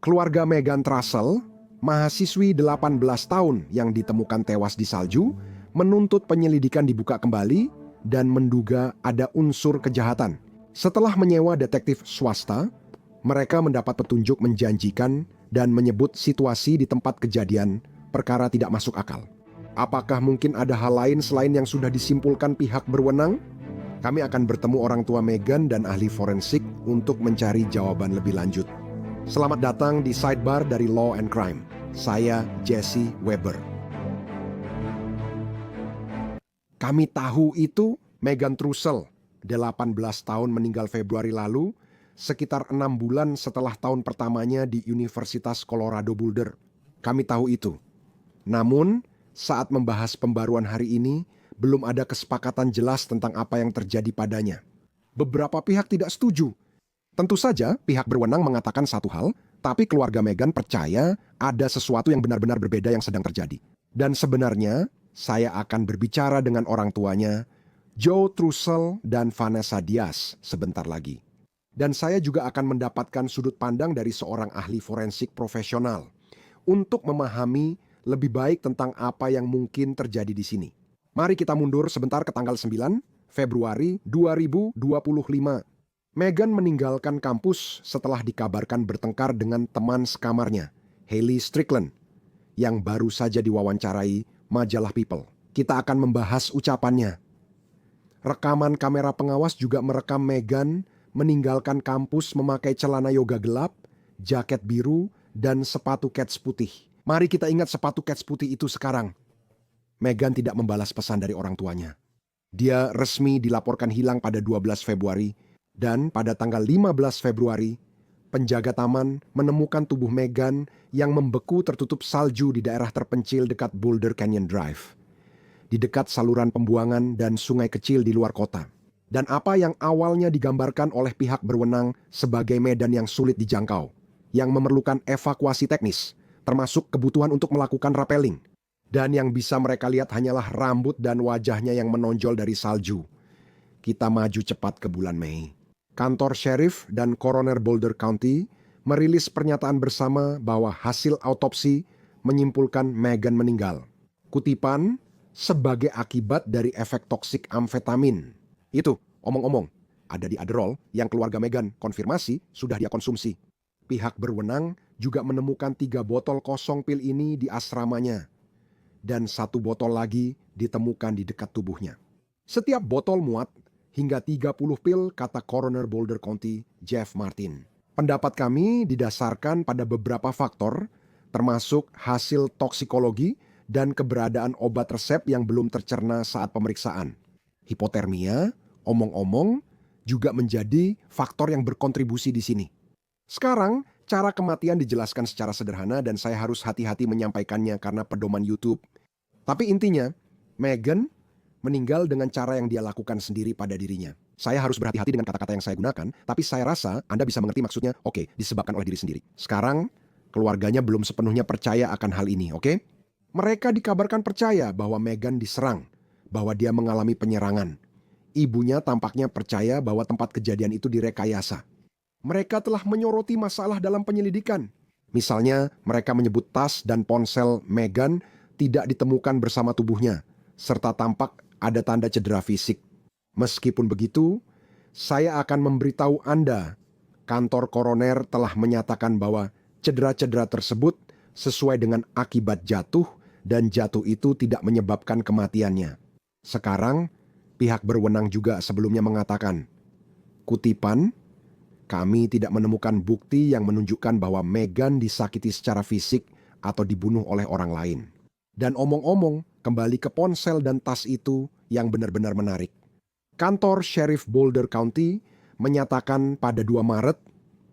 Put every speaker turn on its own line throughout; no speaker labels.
Keluarga Meghan Trussell, mahasiswi 18 tahun yang ditemukan tewas di salju, menuntut penyelidikan dibuka kembali dan menduga ada unsur kejahatan. Setelah menyewa detektif swasta, mereka mendapat petunjuk menjanjikan dan menyebut situasi di tempat kejadian perkara tidak masuk akal. Apakah mungkin ada hal lain selain yang sudah disimpulkan pihak berwenang? Kami akan bertemu orang tua Meghan dan ahli forensik untuk mencari jawaban lebih lanjut. Selamat datang di Sidebar dari Law and Crime. Saya Jesse Weber. Kami tahu itu Meghan Trussell, 18 tahun meninggal Februari lalu, sekitar 6 bulan setelah tahun pertamanya di Universitas Colorado Boulder. Kami tahu itu. Namun, saat membahas pembaruan hari ini, belum ada kesepakatan jelas tentang apa yang terjadi padanya. Beberapa pihak tidak setuju. Tentu saja pihak berwenang mengatakan satu hal, tapi keluarga Meghan percaya ada sesuatu yang benar-benar berbeda yang sedang terjadi. Dan sebenarnya, saya akan berbicara dengan orang tuanya, Joe Trussell dan Vanessa Diaz, sebentar lagi. Dan saya juga akan mendapatkan sudut pandang dari seorang ahli forensik profesional untuk memahami lebih baik tentang apa yang mungkin terjadi di sini. Mari kita mundur sebentar ke tanggal 9 Februari 2025. Meghan meninggalkan kampus setelah dikabarkan bertengkar dengan teman sekamarnya, Hailey Strickland, yang baru saja diwawancarai majalah People. Kita akan membahas ucapannya. Rekaman kamera pengawas juga merekam Meghan meninggalkan kampus memakai celana yoga gelap, jaket biru, dan sepatu kets putih. Mari kita ingat sepatu kets putih itu sekarang. Meghan tidak membalas pesan dari orang tuanya. Dia resmi dilaporkan hilang pada 12 Februari dan pada tanggal 15 Februari, penjaga taman menemukan tubuh Meghan yang membeku tertutup salju di daerah terpencil dekat Boulder Canyon Drive, di dekat saluran pembuangan dan sungai kecil di luar kota. Dan apa yang awalnya digambarkan oleh pihak berwenang sebagai medan yang sulit dijangkau, yang memerlukan evakuasi teknis, termasuk kebutuhan untuk melakukan rappelling. Dan yang bisa mereka lihat hanyalah rambut dan wajahnya yang menonjol dari salju. Kita maju cepat ke bulan Mei. Kantor Sheriff dan Coroner Boulder County merilis pernyataan bersama bahwa hasil autopsi menyimpulkan Meghan meninggal. Kutipan, sebagai akibat dari efek toksik amfetamin. Itu, omong-omong, ada di Adderall yang keluarga Meghan konfirmasi sudah dia konsumsi. Pihak berwenang juga menemukan 3 botol kosong pil ini di asramanya. Dan 1 botol lagi ditemukan di dekat tubuhnya. Setiap botol muat hingga 30 pil, kata Coroner Boulder County, Jeff Martin. Pendapat kami didasarkan pada beberapa faktor, termasuk hasil toksikologi dan keberadaan obat resep yang belum tercerna saat pemeriksaan. Hipotermia, omong-omong, juga menjadi faktor yang berkontribusi di sini. Sekarang, cara kematian dijelaskan secara sederhana dan saya harus hati-hati menyampaikannya karena pedoman YouTube. Tapi intinya, Meghan meninggal dengan cara yang dia lakukan sendiri pada dirinya. Saya harus berhati-hati dengan kata-kata yang saya gunakan, tapi saya rasa Anda bisa mengerti maksudnya, oke, disebabkan oleh diri sendiri. Sekarang, keluarganya belum sepenuhnya percaya akan hal ini, oke? Mereka dikabarkan percaya bahwa Meghan diserang, bahwa dia mengalami penyerangan. Ibunya tampaknya percaya bahwa tempat kejadian itu direkayasa. Mereka telah menyoroti masalah dalam penyelidikan. Misalnya, mereka menyebut tas dan ponsel Meghan tidak ditemukan bersama tubuhnya, serta tampak ada tanda cedera fisik. Meskipun begitu, saya akan memberitahu Anda, kantor koroner telah menyatakan bahwa cedera-cedera tersebut sesuai dengan akibat jatuh dan jatuh itu tidak menyebabkan kematiannya. Sekarang, pihak berwenang juga sebelumnya mengatakan, kutipan, kami tidak menemukan bukti yang menunjukkan bahwa Meghan disakiti secara fisik atau dibunuh oleh orang lain. Dan omong-omong, kembali ke ponsel dan tas itu yang benar-benar menarik. Kantor Sheriff Boulder County menyatakan pada 2 Maret,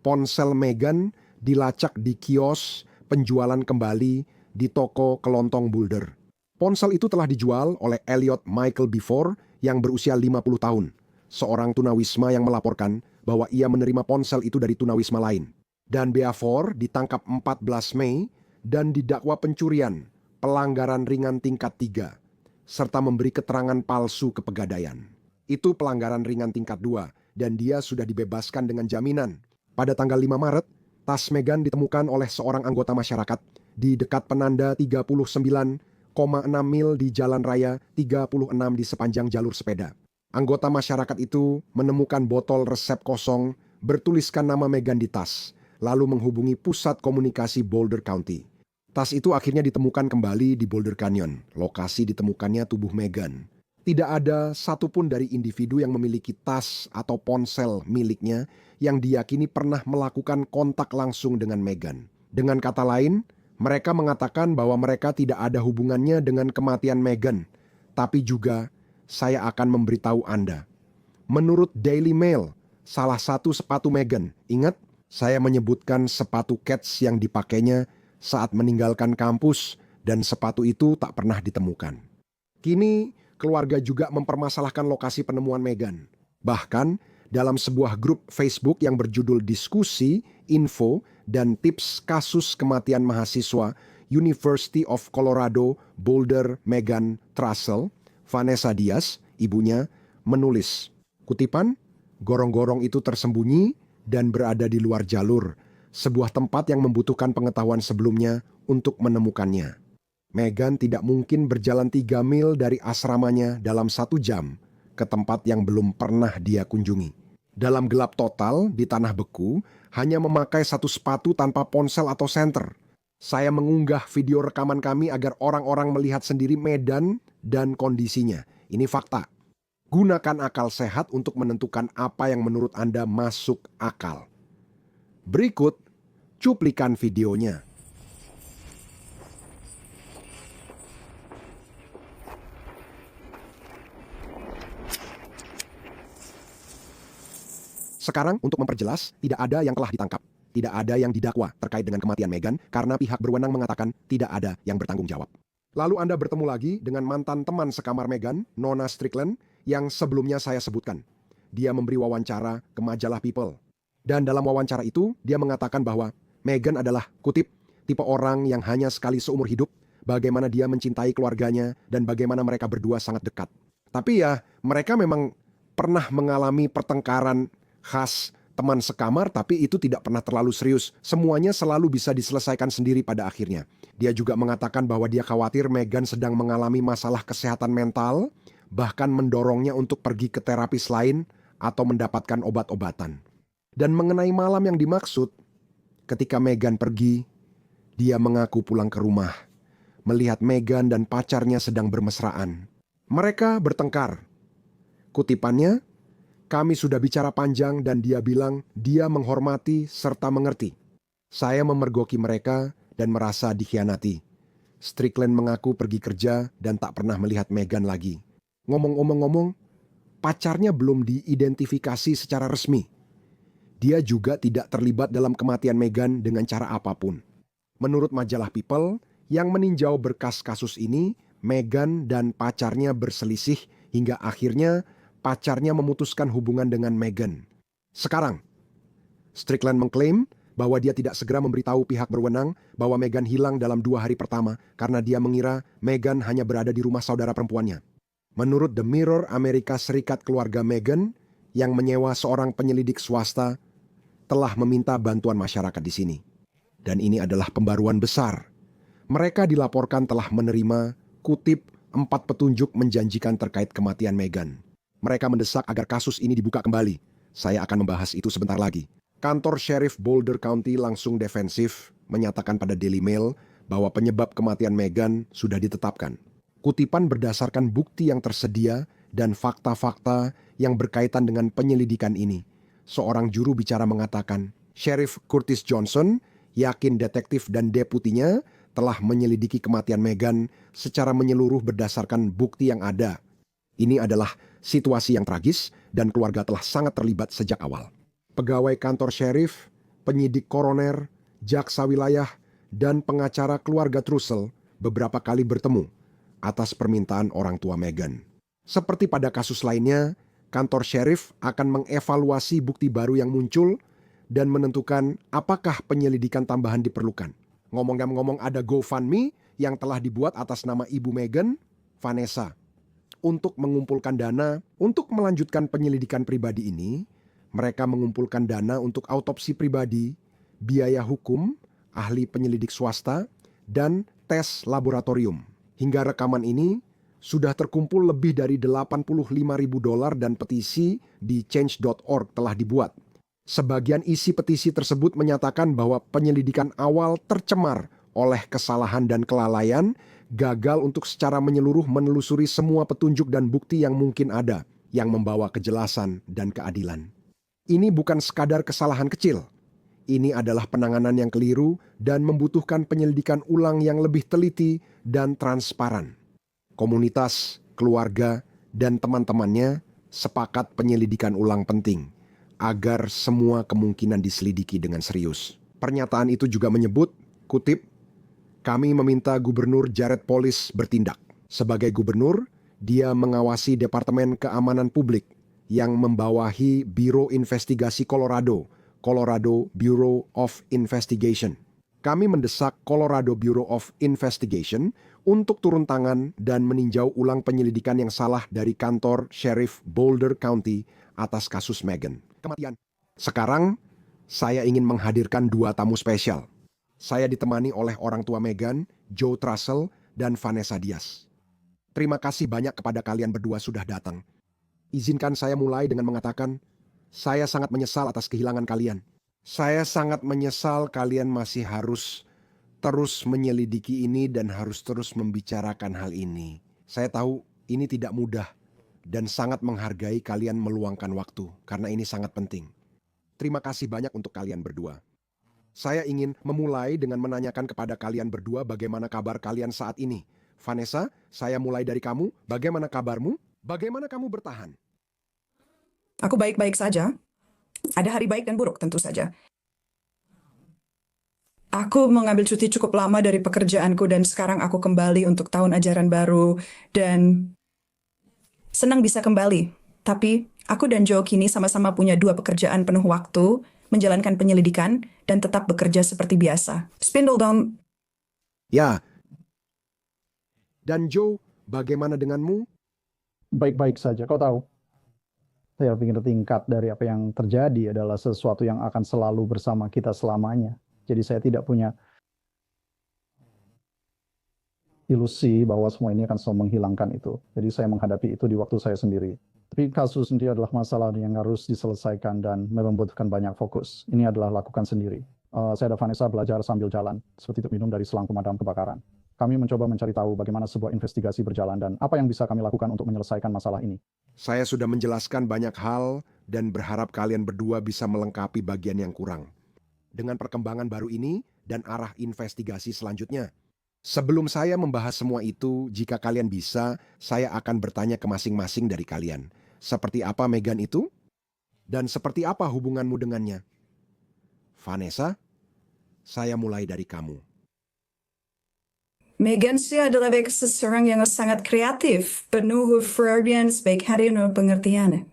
ponsel Meghan dilacak di kios penjualan kembali di toko kelontong Boulder. Ponsel itu telah dijual oleh Elliot Michael Before yang berusia 50 tahun, seorang tunawisma yang melaporkan bahwa ia menerima ponsel itu dari tunawisma lain. Dan Beafor ditangkap 14 Mei dan didakwa pencurian, pelanggaran ringan tingkat 3, serta memberi keterangan palsu ke Pegadaian. Itu pelanggaran ringan tingkat 2 dan dia sudah dibebaskan dengan jaminan. Pada tanggal 5 Maret, Tas Meghan ditemukan oleh seorang anggota masyarakat di dekat penanda 39,6 mil di Jalan Raya 36 di sepanjang jalur sepeda. Anggota masyarakat itu menemukan botol resep kosong bertuliskan nama Meghan di tas, lalu menghubungi pusat komunikasi Boulder County. Tas itu akhirnya ditemukan kembali di Boulder Canyon, lokasi ditemukannya tubuh Meghan. Tidak ada satupun dari individu yang memiliki tas atau ponsel miliknya yang diyakini pernah melakukan kontak langsung dengan Meghan. Dengan kata lain, mereka mengatakan bahwa mereka tidak ada hubungannya dengan kematian Meghan, tapi juga saya akan memberitahu Anda. Menurut Daily Mail, salah satu sepatu Meghan, ingat saya menyebutkan sepatu Keds yang dipakainya saat meninggalkan kampus dan sepatu itu tak pernah ditemukan. Kini, keluarga juga mempermasalahkan lokasi penemuan Meghan. Bahkan, dalam sebuah grup Facebook yang berjudul Diskusi, Info, dan Tips Kasus Kematian Mahasiswa University of Colorado Boulder Meghan Trussell, Vanessa Diaz, ibunya, menulis, kutipan, gorong-gorong itu tersembunyi dan berada di luar jalur, sebuah tempat yang membutuhkan pengetahuan sebelumnya untuk menemukannya. Meghan tidak mungkin berjalan 3 mil dari asramanya dalam 1 jam ke tempat yang belum pernah dia kunjungi. Dalam gelap total di tanah beku, hanya memakai satu sepatu tanpa ponsel atau senter. Saya mengunggah video rekaman kami agar orang-orang melihat sendiri medan dan kondisinya. Ini fakta. Gunakan akal sehat untuk menentukan apa yang menurut Anda masuk akal. Berikut cuplikan videonya. Sekarang untuk memperjelas, tidak ada yang telah ditangkap. Tidak ada yang didakwa terkait dengan kematian Meghan karena pihak berwenang mengatakan tidak ada yang bertanggung jawab. Lalu Anda bertemu lagi dengan mantan teman sekamar Meghan, Nona Strickland, yang sebelumnya saya sebutkan. Dia memberi wawancara ke majalah People. Dan dalam wawancara itu, dia mengatakan bahwa Meghan adalah, kutip, tipe orang yang hanya sekali seumur hidup, bagaimana dia mencintai keluarganya, dan bagaimana mereka berdua sangat dekat. Tapi ya, mereka memang pernah mengalami pertengkaran khas teman sekamar, tapi itu tidak pernah terlalu serius. Semuanya selalu bisa diselesaikan sendiri pada akhirnya. Dia juga mengatakan bahwa dia khawatir Meghan sedang mengalami masalah kesehatan mental, bahkan mendorongnya untuk pergi ke terapis lain atau mendapatkan obat-obatan. Dan mengenai malam yang dimaksud, ketika Meghan pergi, dia mengaku pulang ke rumah, melihat Meghan dan pacarnya sedang bermesraan. Mereka bertengkar. Kutipannya, kami sudah bicara panjang dan dia bilang dia menghormati serta mengerti. Saya memergoki mereka dan merasa dikhianati. Strickland mengaku pergi kerja dan tak pernah melihat Meghan lagi. Ngomong-ngomong, pacarnya belum diidentifikasi secara resmi. Dia juga tidak terlibat dalam kematian Meghan dengan cara apapun. Menurut majalah People, yang meninjau berkas kasus ini, Meghan dan pacarnya berselisih hingga akhirnya pacarnya memutuskan hubungan dengan Meghan. Sekarang, Strickland mengklaim bahwa dia tidak segera memberitahu pihak berwenang bahwa Meghan hilang dalam 2 hari pertama karena dia mengira Meghan hanya berada di rumah saudara perempuannya. Menurut The Mirror, Amerika Serikat, keluarga Meghan yang menyewa seorang penyelidik swasta telah meminta bantuan masyarakat di sini. Dan ini adalah pembaruan besar. Mereka dilaporkan telah menerima, kutip, 4 petunjuk menjanjikan terkait kematian Meghan. Mereka mendesak agar kasus ini dibuka kembali. Saya akan membahas itu sebentar lagi. Kantor Sheriff Boulder County langsung defensif menyatakan pada Daily Mail bahwa penyebab kematian Meghan sudah ditetapkan. Kutipan berdasarkan bukti yang tersedia dan fakta-fakta yang berkaitan dengan penyelidikan ini. Seorang juru bicara mengatakan, Sheriff Curtis Johnson yakin detektif dan deputinya telah menyelidiki kematian Meghan secara menyeluruh berdasarkan bukti yang ada. Ini adalah situasi yang tragis dan keluarga telah sangat terlibat sejak awal. Pegawai kantor sheriff, penyidik koroner, jaksa wilayah, dan pengacara keluarga Trussell beberapa kali bertemu atas permintaan orang tua Meghan. Seperti pada kasus lainnya, kantor sheriff akan mengevaluasi bukti baru yang muncul dan menentukan apakah penyelidikan tambahan diperlukan. Ngomong-ngomong, ada GoFundMe yang telah dibuat atas nama ibu Meghan, Vanessa. Untuk mengumpulkan dana untuk melanjutkan penyelidikan pribadi ini, mereka mengumpulkan dana untuk autopsi pribadi biaya hukum, ahli penyelidik swasta, dan tes laboratorium. Hingga rekaman ini, sudah terkumpul lebih dari $85.000 dan petisi di change.org telah dibuat. Sebagian isi petisi tersebut menyatakan bahwa penyelidikan awal tercemar oleh kesalahan dan kelalaian, gagal untuk secara menyeluruh menelusuri semua petunjuk dan bukti yang mungkin ada, yang membawa kejelasan dan keadilan. Ini bukan sekadar kesalahan kecil. Ini adalah penanganan yang keliru dan membutuhkan penyelidikan ulang yang lebih teliti dan transparan. Komunitas, keluarga, dan teman-temannya sepakat penyelidikan ulang penting agar semua kemungkinan diselidiki dengan serius. Pernyataan itu juga menyebut, kutip, "Kami meminta Gubernur Jared Polis bertindak. Sebagai gubernur, dia mengawasi Departemen Keamanan Publik yang membawahi Biro Investigasi Colorado Bureau of Investigation. Kami mendesak Colorado Bureau of Investigation untuk turun tangan dan meninjau ulang penyelidikan yang salah dari kantor Sheriff Boulder County atas kasus Megan kematian. Sekarang, saya ingin menghadirkan 2 tamu spesial. Saya ditemani oleh orang tua Megan, Joe Trussell, dan Vanessa Diaz. Terima kasih banyak kepada kalian berdua sudah datang. Izinkan saya mulai dengan mengatakan, saya sangat menyesal atas kehilangan kalian. Saya sangat menyesal kalian masih harus terus menyelidiki ini dan harus terus membicarakan hal ini. Saya tahu ini tidak mudah dan sangat menghargai kalian meluangkan waktu karena ini sangat penting. Terima kasih banyak untuk kalian berdua. Saya ingin memulai dengan menanyakan kepada kalian berdua bagaimana kabar kalian saat ini. Vanessa, saya mulai dari kamu. Bagaimana kabarmu? Bagaimana kamu bertahan?
Aku baik-baik saja. Ada hari baik dan buruk tentu saja. Aku mengambil cuti cukup lama dari pekerjaanku dan sekarang aku kembali untuk tahun ajaran baru dan senang bisa kembali. Tapi aku dan Joe kini sama-sama punya 2 pekerjaan penuh waktu, menjalankan penyelidikan dan tetap bekerja seperti biasa. Spindledom.
Ya. Dan Joe, bagaimana denganmu?
Baik-baik saja, kau tahu. Saya pikir tingkat dari apa yang terjadi adalah sesuatu yang akan selalu bersama kita selamanya. Jadi saya tidak punya ilusi bahwa semua ini akan selalu menghilangkan itu. Jadi saya menghadapi itu di waktu saya sendiri. Tapi kasus sendiri adalah masalah yang harus diselesaikan dan membutuhkan banyak fokus. Ini adalah lakukan sendiri. Saya dan Vanessa belajar sambil jalan, seperti itu minum dari selang pemadam kebakaran. Kami mencoba mencari tahu bagaimana sebuah investigasi berjalan dan apa yang bisa kami lakukan untuk menyelesaikan masalah ini.
Saya sudah menjelaskan banyak hal dan berharap kalian berdua bisa melengkapi bagian yang kurang. Dengan perkembangan baru ini dan arah investigasi selanjutnya. Sebelum saya membahas semua itu, jika kalian bisa, saya akan bertanya ke masing-masing dari kalian. Seperti apa Megan itu? Dan seperti apa hubunganmu dengannya? Vanessa, saya mulai dari kamu.
Megan sih adalah seseorang yang sangat kreatif, penuh Freudian, baik hati dan pengertian.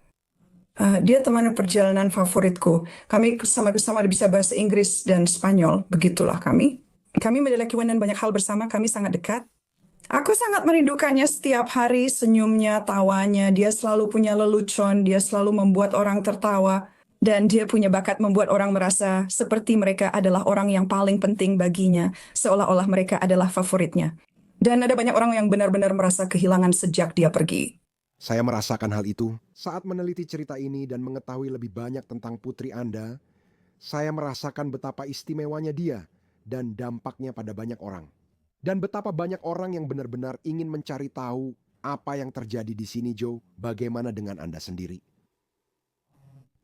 Dia teman perjalanan favoritku. Kami sama-sama bisa bahasa Inggris dan Spanyol, begitulah kami. Kami memiliki banyak hal bersama, kami sangat dekat. Aku sangat merindukannya setiap hari, senyumnya, tawanya. Dia selalu punya lelucon, dia selalu membuat orang tertawa. Dan dia punya bakat membuat orang merasa seperti mereka adalah orang yang paling penting baginya, seolah-olah mereka adalah favoritnya. Dan ada banyak orang yang benar-benar merasa kehilangan sejak dia pergi.
Saya merasakan hal itu. Saat meneliti cerita ini dan mengetahui lebih banyak tentang putri Anda, saya merasakan betapa istimewanya dia dan dampaknya pada banyak orang. Dan betapa banyak orang yang benar-benar ingin mencari tahu apa yang terjadi di sini, Joe. Bagaimana dengan Anda sendiri?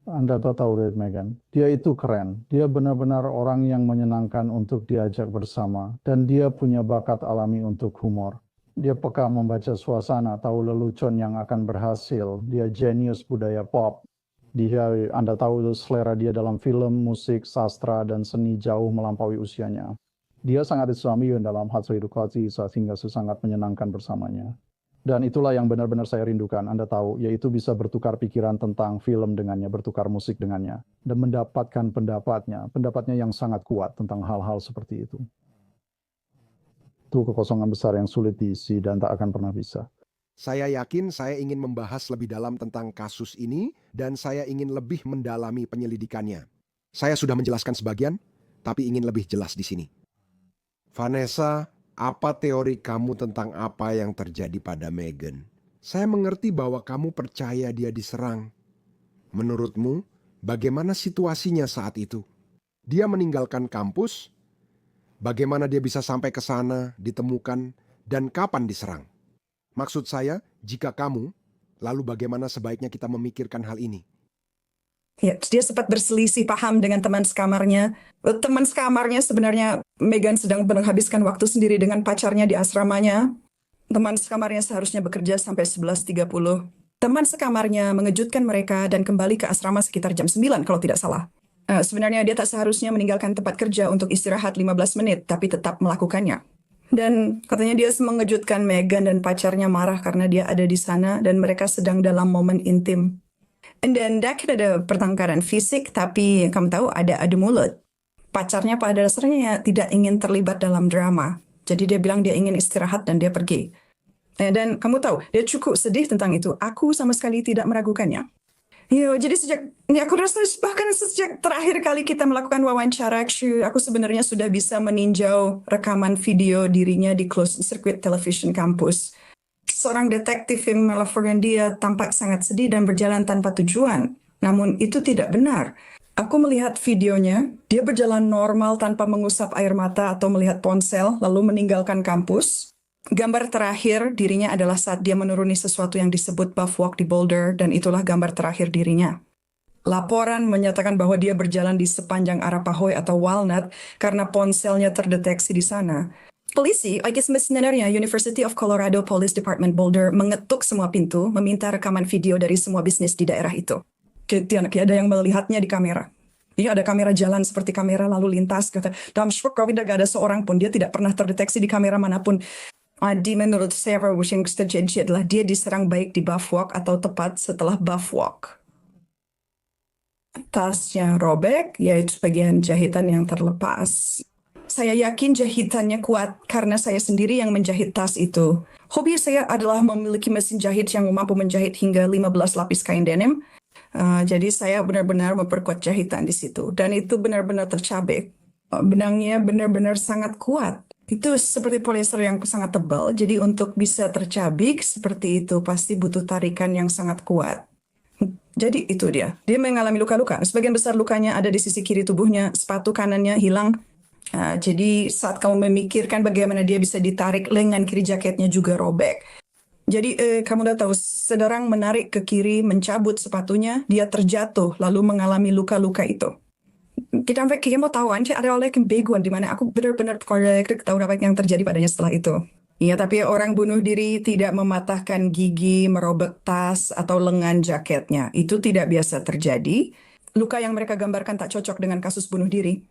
Anda tahu, Megan, dia itu keren. Dia benar-benar orang yang menyenangkan untuk diajak bersama. Dan dia punya bakat alami untuk humor. Dia peka membaca suasana, tahu lelucon yang akan berhasil. Dia jenius budaya pop. Anda tahu selera dia dalam film, musik, sastra, dan seni jauh melampaui usianya. Dia sangat islami dalam hal edukasi sehingga sangat menyenangkan bersamanya. Dan itulah yang benar-benar saya rindukan, Anda tahu, yaitu bisa bertukar pikiran tentang film dengannya, bertukar musik dengannya, dan mendapatkan pendapatnya yang sangat kuat tentang hal-hal seperti itu. Itu kekosongan besar yang sulit diisi dan tak akan pernah bisa.
Saya yakin saya ingin membahas lebih dalam tentang kasus ini dan saya ingin lebih mendalami penyelidikannya. Saya sudah menjelaskan sebagian, tapi ingin lebih jelas di sini. Vanessa, apa teori kamu tentang apa yang terjadi pada Megan? Saya mengerti bahwa kamu percaya dia diserang. Menurutmu, bagaimana situasinya saat itu? Dia meninggalkan kampus? Bagaimana dia bisa sampai ke sana, ditemukan, dan kapan diserang? Maksud saya, jika kamu, lalu bagaimana sebaiknya kita memikirkan hal ini?
Ya, dia sempat berselisih paham dengan teman sekamarnya. Teman sekamarnya sebenarnya Megan sedang menghabiskan waktu sendiri dengan pacarnya di asramanya. Teman sekamarnya seharusnya bekerja sampai 11.30. Teman sekamarnya mengejutkan mereka dan kembali ke asrama sekitar jam 9 kalau tidak salah. Sebenarnya dia tak seharusnya meninggalkan tempat kerja untuk istirahat 15 menit, tapi tetap melakukannya. Dan katanya dia mengejutkan Megan dan pacarnya marah karena dia ada di sana dan mereka sedang dalam momen intim. Dan ada pertengkaran fisik, tapi kamu tahu ada adu mulut. Pacarnya pada dasarnya tidak ingin terlibat dalam drama. Jadi dia bilang dia ingin istirahat dan dia pergi. Dan kamu tahu, dia cukup sedih tentang itu. Aku sama sekali tidak meragukannya. Jadi aku rasa bahkan sejak terakhir kali kita melakukan wawancara, aku sebenarnya sudah bisa meninjau rekaman video dirinya di closed circuit television kampus. Seorang detektif yang melaporkan dia tampak sangat sedih dan berjalan tanpa tujuan. Namun itu tidak benar. Aku melihat videonya, dia berjalan normal tanpa mengusap air mata atau melihat ponsel, lalu meninggalkan kampus. Gambar terakhir dirinya adalah saat dia menuruni sesuatu yang disebut buff walk di Boulder, dan itulah gambar terakhir dirinya. Laporan menyatakan bahwa dia berjalan di sepanjang Arapahoe atau Walnut karena ponselnya terdeteksi di sana. Polisi, sebenarnya University of Colorado Police Department Boulder mengetuk semua pintu, meminta rekaman video dari semua bisnis di daerah itu. Ada yang melihatnya di kamera. Dia ada kamera jalan seperti kamera lalu lintas. Dalam tidak ada seorang pun. Dia tidak pernah terdeteksi di kamera manapun. Menurut saya, yang terjadi adalah dia diserang baik di buff walk atau tepat setelah buff walk. Tasnya robek, yaitu bagian jahitan yang terlepas. Saya yakin jahitannya kuat karena saya sendiri yang menjahit tas itu. Hobi saya adalah memiliki mesin jahit yang mampu menjahit hingga 15 lapis kain denim. Jadi saya benar-benar memperkuat jahitan di situ. Dan itu benar-benar tercabik. Benangnya benar-benar sangat kuat. Itu seperti poliester yang sangat tebal. Jadi untuk bisa tercabik seperti itu pasti butuh tarikan yang sangat kuat. Jadi itu dia. Dia mengalami luka-luka. Sebagian besar lukanya ada di sisi kiri tubuhnya. Sepatu kanannya hilang. Jadi saat kamu memikirkan bagaimana dia bisa ditarik, lengan kiri jaketnya juga robek. Jadi kamu udah tahu, sederang menarik ke kiri, mencabut sepatunya, dia terjatuh lalu mengalami luka-luka itu. Kita mau tahu ada oleh kebeguan di mana aku benar-benar tahu apa yang terjadi padanya setelah itu. Iya, tapi orang bunuh diri tidak mematahkan gigi, merobek tas atau lengan jaketnya. Itu tidak biasa terjadi. Luka yang mereka gambarkan tak cocok dengan kasus bunuh diri.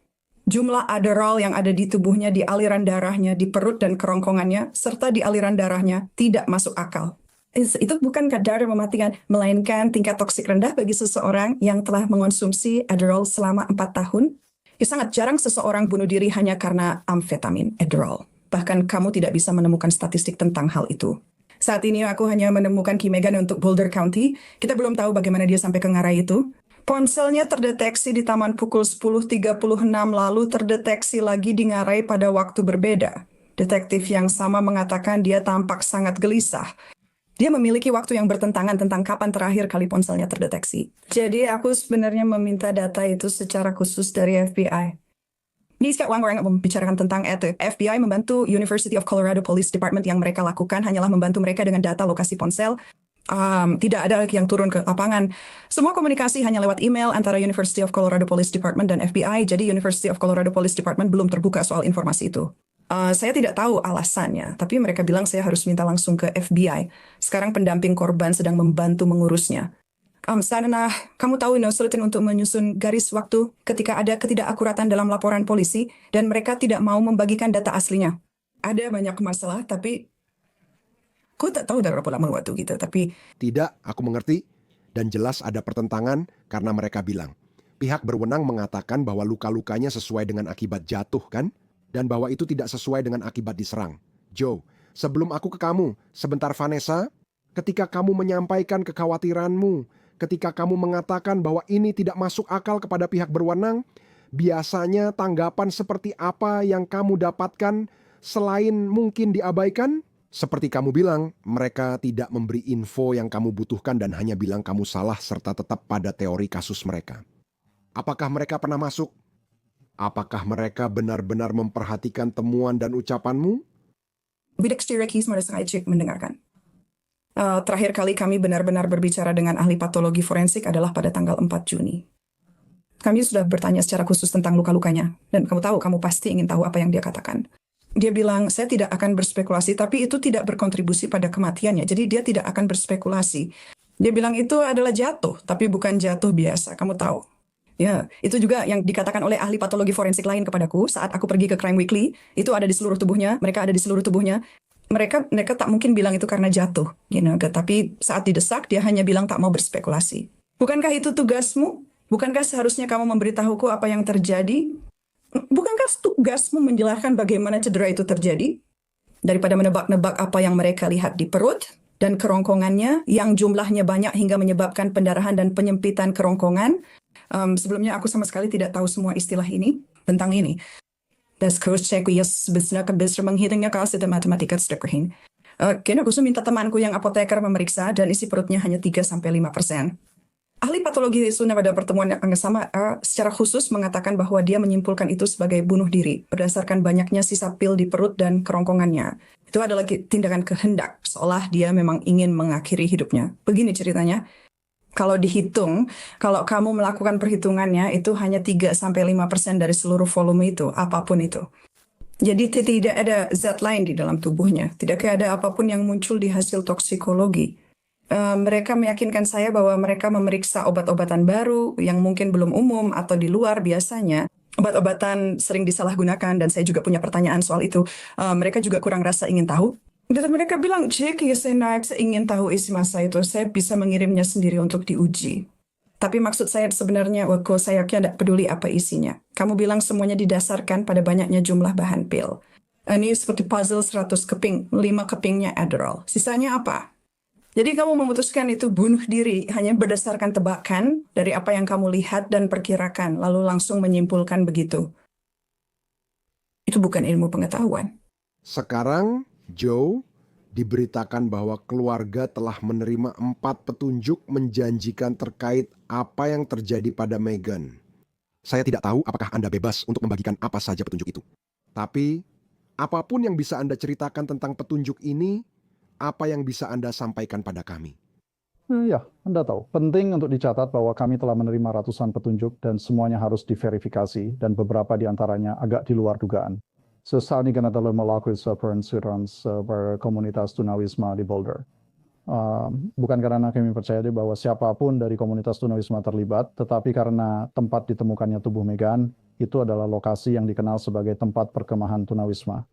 Jumlah Adderall yang ada di tubuhnya, di aliran darahnya, di perut dan kerongkongannya, serta di aliran darahnya tidak masuk akal. Itu bukan kadar mematikan, melainkan tingkat toksik rendah bagi seseorang yang telah mengonsumsi Adderall selama 4 tahun. Sangat jarang seseorang bunuh diri hanya karena amfetamin, Adderall. Bahkan kamu tidak bisa menemukan statistik tentang hal itu. Saat ini aku hanya menemukan Key Megan untuk Boulder County. Kita belum tahu bagaimana dia sampai ke ngarai itu. Ponselnya terdeteksi di taman pukul 10.36 lalu terdeteksi lagi di ngarai pada waktu berbeda. Detektif yang sama mengatakan dia tampak sangat gelisah. Dia memiliki waktu yang bertentangan tentang kapan terakhir kali ponselnya terdeteksi. Jadi aku sebenarnya meminta data itu secara khusus dari FBI. Ini sekarang orang membicarakan tentang itu. FBI membantu University of Colorado Police Department, yang mereka lakukan hanyalah membantu mereka dengan data lokasi ponsel. Tidak ada yang turun ke lapangan. Semua komunikasi hanya lewat email antara University of Colorado Police Department dan FBI. Jadi University of Colorado Police Department belum terbuka soal informasi itu. Saya tidak tahu alasannya, tapi mereka bilang saya harus minta langsung ke FBI. Sekarang pendamping korban sedang membantu mengurusnya. Sana, kamu tahu sulitin untuk menyusun garis waktu ketika ada ketidakakuratan dalam laporan polisi dan mereka tidak mau membagikan data aslinya. Ada banyak masalah, tapi aku tak tahu dari berapa lama waktu gitu, tapi...
Tidak, aku mengerti. Dan jelas ada pertentangan karena mereka bilang, pihak berwenang mengatakan bahwa luka-lukanya sesuai dengan akibat jatuh, kan? Dan bahwa itu tidak sesuai dengan akibat diserang. Joe, sebelum aku ke kamu, sebentar Vanessa, ketika kamu menyampaikan kekhawatiranmu, ketika kamu mengatakan bahwa ini tidak masuk akal kepada pihak berwenang, Biasanya tanggapan seperti apa yang kamu dapatkan selain mungkin diabaikan? Seperti kamu bilang, mereka tidak memberi info yang kamu butuhkan dan hanya bilang kamu salah serta tetap pada teori kasus mereka. Apakah mereka pernah masuk? Apakah mereka benar-benar memperhatikan temuan dan ucapanmu?
Widek Stirekis cek mendengarkan. Terakhir kali kami benar-benar berbicara dengan ahli patologi forensik adalah pada tanggal 4 Juni. Kami sudah bertanya secara khusus tentang luka-lukanya, dan kamu tahu, kamu pasti ingin tahu apa yang dia katakan. Dia bilang, saya tidak akan berspekulasi, tapi itu tidak berkontribusi pada kematiannya, jadi dia tidak akan berspekulasi. Dia bilang itu adalah jatuh, tapi bukan jatuh biasa, kamu tahu. Ya, itu juga yang dikatakan oleh ahli patologi forensik lain kepadaku saat aku pergi ke Crime Weekly, itu ada di seluruh tubuhnya, mereka ada di seluruh tubuhnya. Mereka tak mungkin bilang itu karena jatuh, tapi saat didesak dia hanya bilang tak mau berspekulasi. Bukankah itu tugasmu? Bukankah seharusnya kamu memberitahuku apa yang terjadi? Bukankah tugasmu menjelaskan bagaimana cedera itu terjadi? Daripada menebak-nebak apa yang mereka lihat di perut dan kerongkongannya yang jumlahnya banyak hingga menyebabkan pendarahan dan penyempitan kerongkongan. Sebelumnya aku sama sekali tidak tahu semua istilah ini tentang ini. Das Kurscek kan bisa menghitungnya kalau sistem matematika sederhana. Kini aku minta temanku yang apoteker memeriksa dan isi perutnya hanya 3-5%. Ahli patologi Sunda pada pertemuan yang sama secara khusus mengatakan bahwa dia menyimpulkan itu sebagai bunuh diri berdasarkan banyaknya sisa pil di perut dan kerongkongannya. Itu adalah tindakan kehendak, seolah dia memang ingin mengakhiri hidupnya. Begini ceritanya. Kalau dihitung, kalau kamu melakukan perhitungannya, itu hanya 3-5% dari seluruh volume itu, apapun itu. Jadi tidak ada zat lain di dalam tubuhnya. Tidak ada apapun yang muncul di hasil toksikologi. Mereka meyakinkan saya bahwa mereka memeriksa obat-obatan baru yang mungkin belum umum atau di luar biasanya. Obat-obatan sering disalahgunakan dan saya juga punya pertanyaan soal itu. Mereka juga kurang rasa ingin tahu. Dan mereka bilang, jika saya ingin tahu isi masa itu, saya bisa mengirimnya sendiri untuk diuji. Tapi maksud saya sebenarnya, saya tidak peduli apa isinya. Kamu bilang semuanya didasarkan pada banyaknya jumlah bahan pil. Ini seperti puzzle 100 keping, 5 kepingnya Adderall. Sisanya apa? Jadi kamu memutuskan itu bunuh diri hanya berdasarkan tebakan dari apa yang kamu lihat dan perkirakan, lalu langsung menyimpulkan begitu. Itu bukan ilmu pengetahuan.
Sekarang, Joe diberitakan bahwa keluarga telah menerima 4 petunjuk menjanjikan terkait apa yang terjadi pada Megan. Saya tidak tahu apakah Anda bebas untuk membagikan apa saja petunjuk itu. Tapi, apapun yang bisa Anda ceritakan tentang petunjuk ini, apa yang bisa Anda sampaikan pada kami?
Ya, Anda tahu, penting untuk dicatat bahwa kami telah menerima ratusan petunjuk dan semuanya harus diverifikasi dan beberapa di antaranya agak di luar dugaan. Saat ini kami telah melakukan perensuran komunitas tunawisma di Boulder. Bukan karena kami percaya bahwa siapapun dari komunitas tunawisma terlibat, tetapi karena tempat ditemukannya tubuh Megan itu adalah lokasi yang dikenal sebagai tempat perkemahan tunawisma.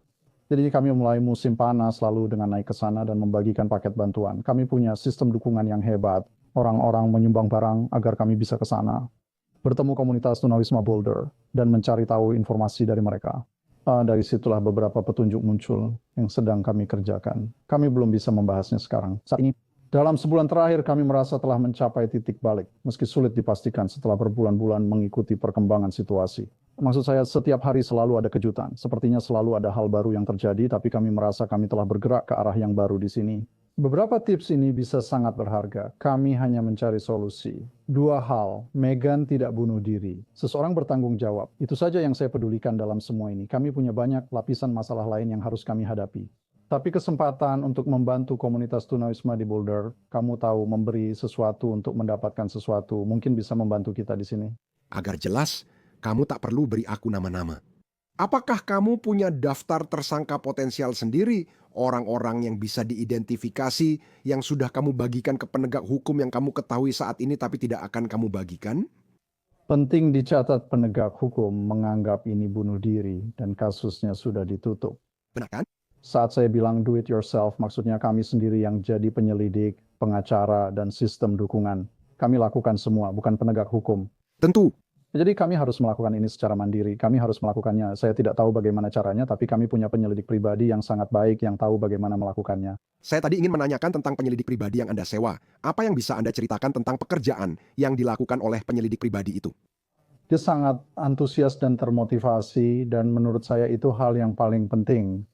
Jadi kami mulai musim panas lalu dengan naik ke sana dan membagikan paket bantuan. Kami punya sistem dukungan yang hebat. Orang-orang menyumbang barang agar kami bisa ke sana. Bertemu komunitas tunawisma Boulder dan mencari tahu informasi dari mereka. Dari situlah beberapa petunjuk muncul yang sedang kami kerjakan. Kami belum bisa membahasnya sekarang. Saat ini, dalam sebulan terakhir kami merasa telah mencapai titik balik, meski sulit dipastikan setelah berbulan-bulan mengikuti perkembangan situasi. Maksud saya, setiap hari selalu ada kejutan. Sepertinya selalu ada hal baru yang terjadi, tapi kami merasa kami telah bergerak ke arah yang baru di sini. Beberapa tips ini bisa sangat berharga. Kami hanya mencari solusi. 2 hal, Megan tidak bunuh diri. Seseorang bertanggung jawab. Itu saja yang saya pedulikan dalam semua ini. Kami punya banyak lapisan masalah lain yang harus kami hadapi. Tapi kesempatan untuk membantu komunitas tunawisma di Boulder, kamu tahu, memberi sesuatu untuk mendapatkan sesuatu, mungkin bisa membantu kita di sini.
Agar jelas, kamu tak perlu beri aku nama-nama. Apakah kamu punya daftar tersangka potensial sendiri, orang-orang yang bisa diidentifikasi, yang sudah kamu bagikan ke penegak hukum yang kamu ketahui saat ini tapi tidak akan kamu bagikan?
Penting dicatat, penegak hukum menganggap ini bunuh diri dan kasusnya sudah ditutup.
Benar kan?
Saat saya bilang do it yourself, maksudnya kami sendiri yang jadi penyelidik, pengacara, dan sistem dukungan. Kami lakukan semua, bukan penegak hukum.
Tentu.
Jadi kami harus melakukan ini secara mandiri. Kami harus melakukannya. Saya tidak tahu bagaimana caranya, tapi kami punya penyelidik pribadi yang sangat baik yang tahu bagaimana melakukannya.
Saya tadi ingin menanyakan tentang penyelidik pribadi yang Anda sewa. Apa yang bisa Anda ceritakan tentang pekerjaan yang dilakukan oleh penyelidik pribadi itu?
Dia sangat antusias dan termotivasi, dan menurut saya itu hal yang paling penting.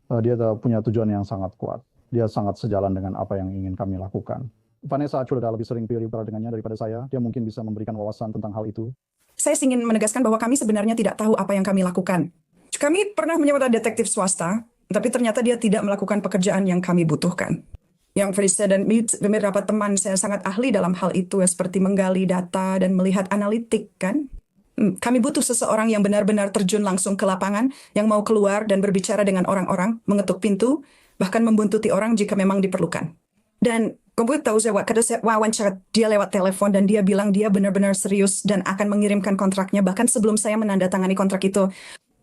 Dia punya tujuan yang sangat kuat. Dia sangat sejalan dengan apa yang ingin kami lakukan. Vanessa sudah lebih sering bicara dengannya daripada saya. Dia mungkin bisa memberikan wawasan tentang hal itu.
Saya ingin menegaskan bahwa kami sebenarnya tidak tahu apa yang kami lakukan. Kami pernah menyewa detektif swasta, tapi ternyata dia tidak melakukan pekerjaan yang kami butuhkan. Yang Felicia dan beberapa teman saya sangat ahli dalam hal itu, seperti menggali data dan melihat analitik, kan? Kami butuh seseorang yang benar-benar terjun langsung ke lapangan, yang mau keluar dan berbicara dengan orang-orang, mengetuk pintu, bahkan membuntuti orang jika memang diperlukan. Dan kamu tahu saya wawancara dia lewat telepon dan dia bilang dia benar-benar serius dan akan mengirimkan kontraknya, bahkan sebelum saya menandatangani kontrak itu.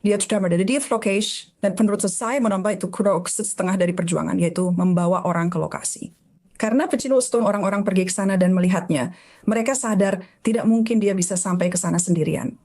Dia sudah berada di lokasi, dan menurut saya menambah itu kurang setengah dari perjuangan, yaitu membawa orang ke lokasi. Karena setelah orang-orang pergi ke sana dan melihatnya, mereka sadar tidak mungkin dia bisa sampai ke sana sendirian.